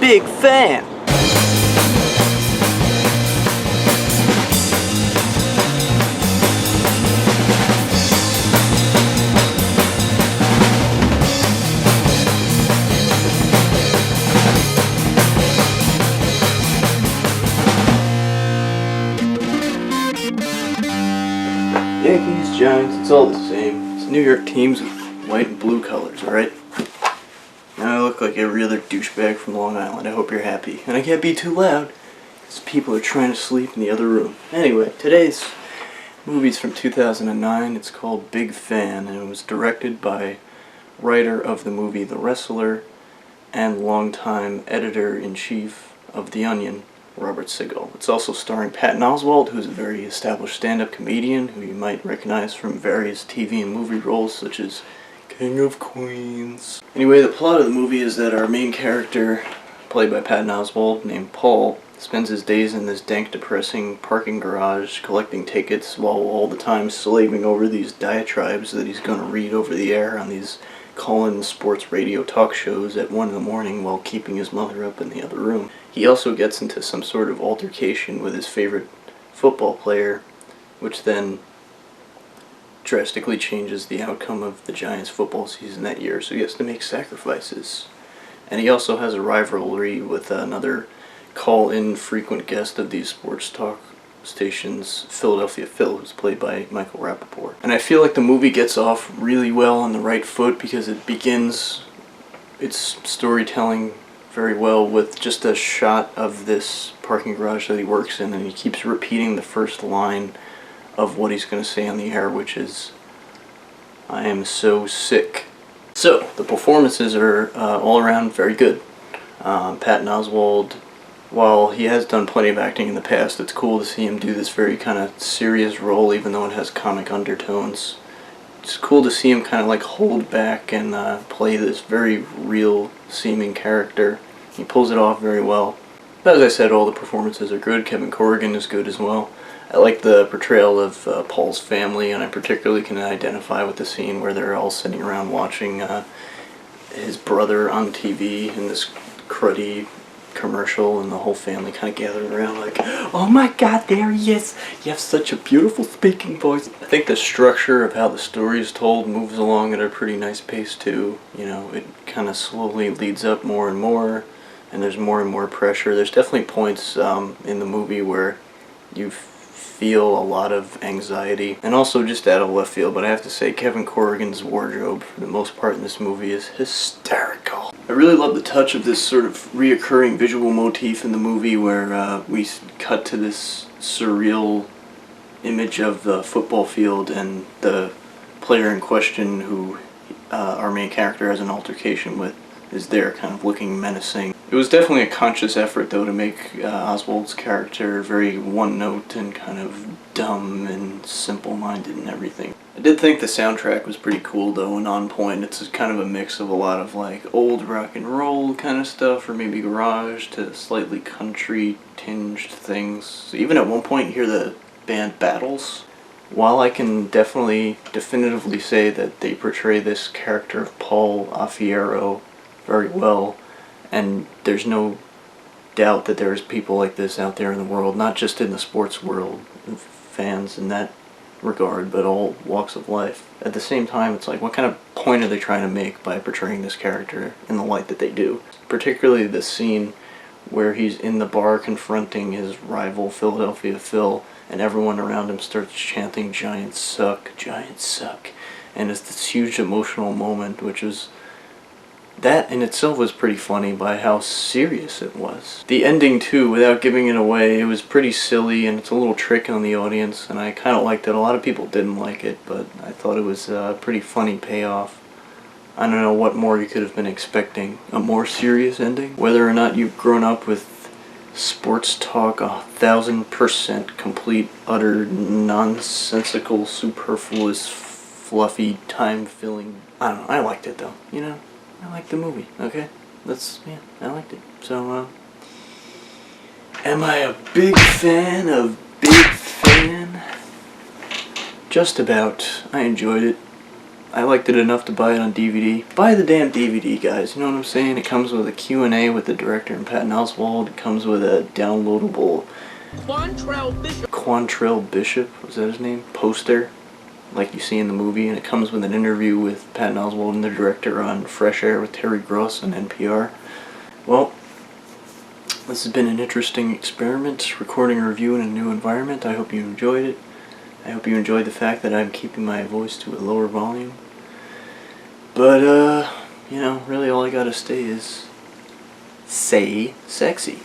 big fan. Yankees, Giants, it's all the same. It's New York teams with white and blue colors, alright? Now I look like every other douchebag from Long Island. I hope you're happy. And I can't be too loud, because people are trying to sleep in the other room. Anyway, today's movie's from 2009. It's called Big Fan, and it was directed by writer of the movie The Wrestler and longtime editor-in-chief of The Onion, Robert Siegal. It's also starring Patton Oswalt, who's a very established stand-up comedian who you might recognize from various TV and movie roles such as King of Queens. Anyway, the plot of the movie is that our main character, played by Patton Oswalt, named Paul, spends his days in this dank, depressing parking garage collecting tickets while all the time slaving over these diatribes that he's going to read over the air on these call-in sports radio talk shows at 1 in the morning while keeping his mother up in the other room. He also gets into some sort of altercation with his favorite football player, which then drastically changes the outcome of the Giants football season that year, so he has to make sacrifices. And he also has a rivalry with another call-in frequent guest of these sports talk stations, Philadelphia Phil, who's played by Michael Rappaport. And I feel like the movie gets off really well on the right foot because it begins its storytelling very well with just a shot of this parking garage that he works in, and he keeps repeating the first line of what he's going to say on the air, which is, "I am so sick." So, the performances are all around very good. Patton Oswalt, while he has done plenty of acting in the past, it's cool to see him do this very kind of serious role, even though it has comic undertones. It's cool to see him kind of like hold back and play this very real seeming character. He pulls it off very well. But as I said, all the performances are good. Kevin Corrigan is good as well. I like the portrayal of Paul's family, and I particularly can identify with the scene where they're all sitting around watching his brother on TV in this cruddy commercial, and the whole family kind of gathering around like, "Oh my god, there he is! You have such a beautiful speaking voice." I think the structure of how the story is told moves along at a pretty nice pace too. You know, it kind of slowly leads up more and more, and there's more and more pressure. There's definitely points in the movie where you feel a lot of anxiety, and also just out of left field, but I have to say Kevin Corrigan's wardrobe for the most part in this movie is hysterical. I really love the touch of this sort of reoccurring visual motif in the movie where we cut to this surreal image of the football field and the player in question who our main character has an altercation with is there kind of looking menacing. It was definitely a conscious effort though to make Oswald's character very one-note and kind of dumb and simple-minded and everything. I did think the soundtrack was pretty cool though and on point. It's kind of a mix of a lot of like old rock and roll kind of stuff or maybe garage to slightly country tinged things. So even at one point you hear the band Battles. While I can definitively say that they portray this character of Paul Affiero very well, and there's no doubt that there's people like this out there in the world, not just in the sports world, fans in that regard, but all walks of life. At the same time, it's like, what kind of point are they trying to make by portraying this character in the light that they do? Particularly the scene where he's in the bar confronting his rival Philadelphia Phil, and everyone around him starts chanting, "Giants suck, Giants suck." And it's this huge emotional moment, which was, that in itself was pretty funny by how serious it was. The ending too, without giving it away, it was pretty silly and it's a little trick on the audience, and I kind of liked it. A lot of people didn't like it, but I thought it was a pretty funny payoff. I don't know what more you could have been expecting. A more serious ending? Whether or not you've grown up with sports talk 1000% complete, utter, nonsensical, superfluous, fluffy, time-filling. I don't know, I liked it though, you know? I liked the movie, okay? I liked it. So, am I a big fan of Big Fan? Just about. I enjoyed it. I liked it enough to buy it on DVD. Buy the damn DVD, guys. You know what I'm saying? It comes with a Q&A with the director and Patton Oswalt. It comes with a downloadable Quantrill Bishop, was that his name? Poster, like you see in the movie. And it comes with an interview with Patton Oswalt and the director on Fresh Air with Terry Gross on NPR. Well, this has been an interesting experiment, recording a review in a new environment. I hope you enjoyed it. I hope you enjoyed the fact that I'm keeping my voice to a lower volume. But, you know, really all I gotta say is, say sexy.